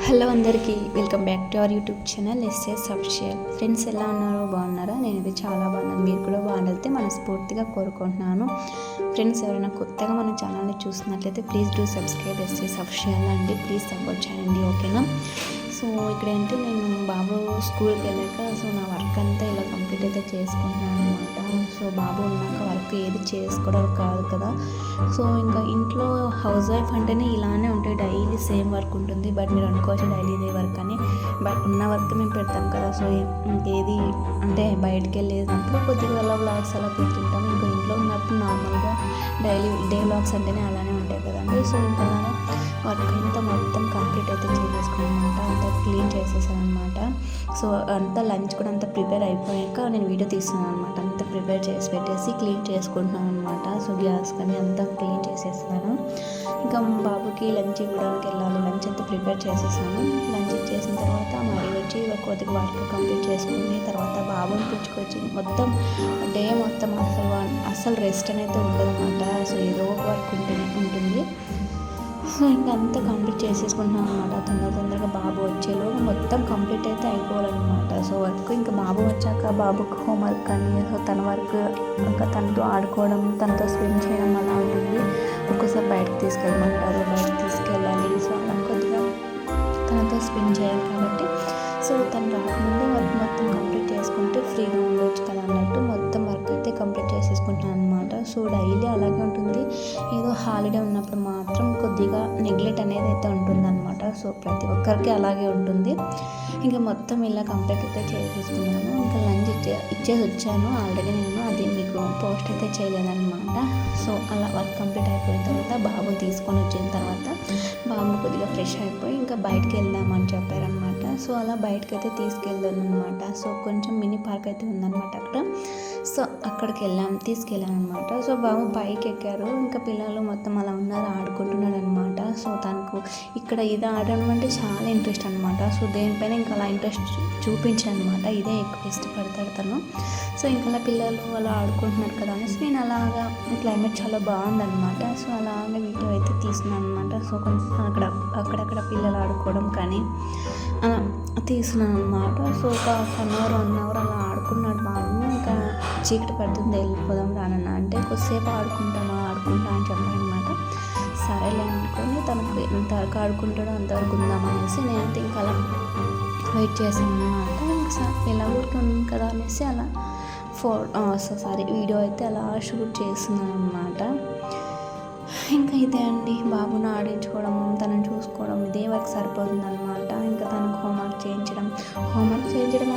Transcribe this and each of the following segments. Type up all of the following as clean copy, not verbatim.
Hello అందరికీ welcome back to our YouTube channel SS official. Friends ఎలా ఉన్నారో బాగున్నారా? నేనైతే చాలా బాగున్నాను. మీరు కూడా బాగుండాలితే మనస్ఫూర్తిగా కోరుకుంటున్నాను. ఫ్రెండ్స్ ఎవరైనా కొత్తగా మన ఛానల్ని చూస్తున్నట్లయితే please do subscribe SS official అండి. ప్లీజ్ సపోర్ట్ చేయండి, ఓకేనా? సో ఇక్కడ ఏంటి, నేను బాబు స్కూల్కి వెళ్ళాక నా వర్క్ అంతా ఇలా కంప్లీట్ అయితే చేసుకుంటున్నాను అనమాట. సో బాబు ఉన్నాక వర్క్ ఏది చేసుకోవడం కాదు కదా. సో ఇంకా ఇంట్లో హౌస్ వైఫ్ అంటేనే ఇలానే ఉంటాయి, డైలీ సేమ్ వర్క్ ఉంటుంది. బట్ మీరు అనుకోవచ్చు డైలీ ఇదే వర్క్ అని, బట్ ఉన్న వర్క్ మేము పెడతాం కదా. సో ఇంకేది అంటే బయటికి వెళ్ళేటప్పుడు కొద్దిగా అలా వ్లాగ్స్ అలా పెడుతుంటాం. ఇంకా ఇంట్లో ఉన్నప్పుడు నార్మల్గా డైలీ డే వ్లాగ్స్ అంటేనే అలానే ఉంటాయి కదండి. సో ఇంకా వర్క్ అంతా మొత్తం కంప్లీట్ అయితే చేసేసుకున్నాను అనమాట. అంతా క్లీన్ చేసేసాను అనమాట. సో అంతా లంచ్ కూడా అంతా ప్రిపేర్ అయిపోయాక నేను వీడియో తీస్తున్నాను అనమాట. అంతా ప్రిపేర్ చేసి పెట్టేసి క్లీన్ చేసుకుంటున్నాను అనమాట. సో గ్యాస్ కానీ అంతా క్లీన్ చేసేస్తాను. ఇంకా బాబుకి లంచ్ ఇవ్వడానికి వెళ్ళాలి. లంచ్ అంతా ప్రిపేర్ చేసేసాను. లంచ్ చేసిన తర్వాత మరి వచ్చి కొద్దిగా వర్క్ కంప్లీట్ చేసుకుని తర్వాత బాబుని పిలుచుకొచ్చి మొత్తం డే మొత్తం అసలు రెస్ట్ అనేది ఉండదు అనమాట. సో ఏదో ఒక వర్క్ ఉంటుంది. సో ఇంకా అంతా కంప్లీట్ చేసేసుకుంటున్నాను అనమాట. తొందరగా బాబు వచ్చేలోపు మొత్తం కంప్లీట్ అయితే అయిపోవాలన్నమాట. సో వర్క్ ఇంకా బాబు వచ్చాక బాబుకి హోంవర్క్ అని, సో తన వర్క్ ఇంకా తనతో ఆడుకోవడం, తనతో స్విమ్ చేయడం అలా ఉంటుంది. ఒక్కోసారి బయటకు తీసుకెళ్ళమంటారు, బయటకు తీసుకెళ్ళాలి. సో అలా కొద్దిగా తనతో స్విమ్ చేయాలి కాబట్టి సో తను రాకముందే వర్క్ మొత్తం కంప్లీట్ చేసుకుంటే ఫ్రీగా ఉండవచ్చు కదా అన్నట్టు మొత్తం వర్క్ అయితే కంప్లీట్ చేసేసుకుంటాను అనమాట. సో డైలీ అలాగే ఉంటుంది. ఏదో హాలిడే ఉన్నప్పుడు మాత్రం కొద్దిగా నెగ్లెక్ట్ అనేది అయితే ఉంటుందన్నమాట. సో ప్రతి ఒక్కరికి అలాగే ఉంటుంది. ఇంకా మొత్తం ఇలా కంప్లీట్ అయితే చేసేసుకున్నాను. ఇంకా లంచ్ ఇచ్చేసి వచ్చాను ఆల్రెడీ. నేను అది మీకు పోస్ట్ అయితే చేయలేదన్నమాట. సో అలా వర్క్ కంప్లీట్ అయిపోయిన తర్వాత బాబుని తీసుకొని వచ్చిన తర్వాత బాబు కొద్దిగా ఫ్రెష్ అయిపోయి ఇంకా బయటకు వెళ్దామని చెప్పారనమాట. సో అలా బయటకు అయితే తీసుకెళ్దాను అనమాట. సో కొంచెం మినీ పార్క్ అయితే ఉందన్నమాట అక్కడ. సో అక్కడికి తీసుకెళ్ళాను అనమాట. సో బాబు పైకి ఎక్కారు. ఇంకా పిల్లలు మొత్తం అలా ఉన్నారు, ఆడుకుంటున్నాడు అనమాట. సో తనకు ఇక్కడ ఇది ఆడడం అంటే చాలా ఇంట్రెస్ట్ అనమాట. సో దేనిపైన ఇంకా అలా ఇంట్రెస్ట్ చూపించాను అనమాట. ఇదే ఎక్కువ ఇష్టపడతాడు తను. సో ఇంకా పిల్లలు అలా ఆడుకుంటున్నారు కదా అనేసి నేను అలాగా క్లైమేట్ చాలా బాగుందన్నమాట. సో అలాగే వీడియో అయితే తీస్తున్నాను అనమాట. సో కొంచెం అక్కడక్కడ పిల్లలు ఆడుకోవడం కానీ అలా తీస్తున్నాను అనమాట. సో ఒక 1 అవర్ అలా ఆడుకున్నాడు బాబు. ఇంకా చీకటి పడుతుంది, వెళ్ళిపోదాం రానన్న అంటే కొద్దిసేపు ఆడుకుంటా అని చెప్పానమాట. సరేలే అనుకొని తనకు ఎంతవరకు ఆడుకుంటాడో అంతవరకు ఉందామనేసి నేనైతే ఇంకా అలా వెయిట్ చేశాను అనమాట. ఇంకా ఎలా ఊరికి ఉంది కదా అనేసి అలా వీడియో అయితే అలా షూట్ చేస్తున్నాను అనమాట. ఇంకా ఇదే అండి, బాబును ఆడించుకోవడం, తనని చూసుకోవడం, ఇదే వర్క్ సరిపోతుంది అనమాట. ఇంకా తనకు హోంవర్క్ చేయించడం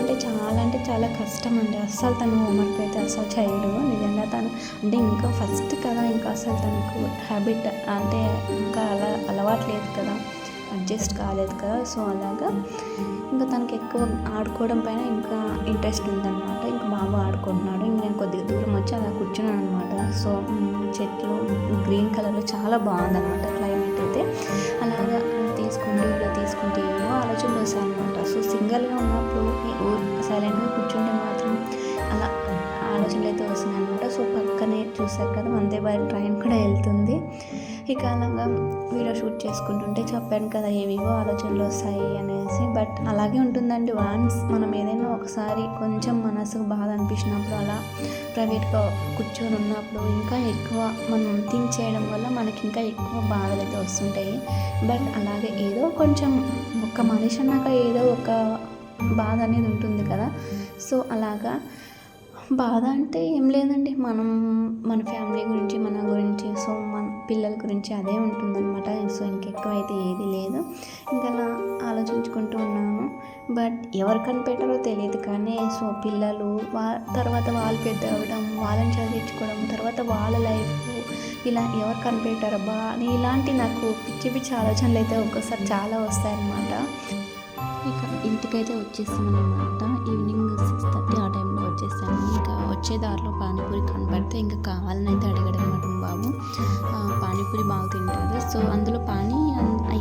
అంటే చాలా కష్టం అండి. అస్సలు తను హోంవర్క్ అయితే అస్సలు చేయడు నిజంగా. తను అంటే ఇంకా ఫస్ట్ కదా, ఇంకా అసలు తనకు హ్యాబిట్ అంటే ఇంకా అలవాటు లేదు కదా, అడ్జస్ట్ కాలేదు కదా. సో అలాగా ఇంకా తనకి ఎక్కువ ఆడుకోవడం పైన ఇంకా ఇంట్రెస్ట్ ఉందన్నమాట. ఇంకా బాబు ఆడుకుంటున్నాడు. ఇంక నేను కొద్దిగా దూరం వచ్చి అలా కూర్చున్నాను అనమాట. సో చెట్లు గ్రీన్ కలర్లో చాలా బాగుందన్నమాట క్లైమేట్ అయితే. అలాగా వీడియో తీసుకుంటే ఏమో ఆలోచనలు వస్తాయి అనమాట. సో సింగిల్గా ఉన్నప్పుడు సైలెంట్గా కూర్చుంటే మాత్రం అలా ఆలోచనలు అయితే వస్తున్నాయి అనమాట. సో పక్కనే చూసారు కదా వందే భారత్ ట్రైన్ కూడా వెళ్తుంది. ఇక అలాగా వీడియో షూట్ చేసుకుంటుంటే చెప్పాను కదా ఏవేవో ఆలోచనలు వస్తాయి అనేసి. బట్ అలాగే ఉంటుందండి. వన్స్ మనం ఏదైనా ఒకసారి కొంచెం మనసుకు బాధ అనిపించినప్పుడు అలా ప్రైవేట్గా కూర్చొని ఉన్నప్పుడు ఇంకా ఎక్కువ మనం థింక్ చేయడం వల్ల మనకి ఇంకా ఎక్కువ బాధలు అయితే వస్తుంటాయి. బట్ అలాగే ఏదో కొంచెం ఒక మనిషి అన్నాక ఏదో ఒక బాధ అనేది ఉంటుంది కదా. సో అలాగా బాధ అంటే ఏం లేదండి, మన ఫ్యామిలీ గురించి, మన గురించి, సో మన పిల్లల గురించి అదే ఉంటుందన్నమాట. సో ఇంకెక్కువ అయితే ఏది లేదు. ఇంకా అలా ఆలోచించుకుంటూ ఉన్నాను. బట్ ఎవరు కనిపెట్టారో తెలియదు కానీ సో పిల్లలు తర్వాత వాళ్ళు పెద్ద అవ్వడం, వాళ్ళని చదివించుకోవడం, తర్వాత వాళ్ళ లైఫ్ ఇలా ఎవరు కనిపెట్టారబ్బా అని ఇలాంటి నాకు పిచ్చి ఆలోచనలు అయితే ఒక్కోసారి చాలా వస్తాయన్నమాట. ఇక ఇంటికైతే వచ్చేసామన్నమాట. ఈవినింగ్ 6:30 ఆ టైంలో వచ్చేసాను. ఇంకా వచ్చే దారిలో పానీపూరి కనపడితే ఇంకా కావాలని అయితే అడిగాడు అనమాట బాబు. పానీపూరి బాగా తింటాడు. సో అందులో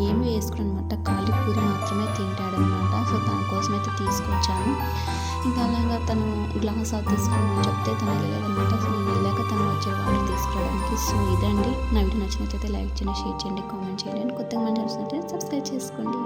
ఏమి వేసుకున్నాను అనమాట, ఖాళీ పూరి మాత్రమే తింటాడనమాట. సో తన కోసం అయితే తీసుకొచ్చాను. ఇంకా అలాగా తను గ్లాస్ తీసుకోమని చెప్తే తను వెళ్ళలేదనమాట. సో నేను వెళ్ళాక తను వచ్చే వాటర్ తీసుకురావడానికి. సో ఇదండి నా వీడియో నచ్చినట్లయితే లైక్ చేయండి, షేర్ చేయండి, కామెంట్ చేయండి. కొత్తగా మన ఛానల్ సబ్స్క్రైబ్ చేసుకోండి.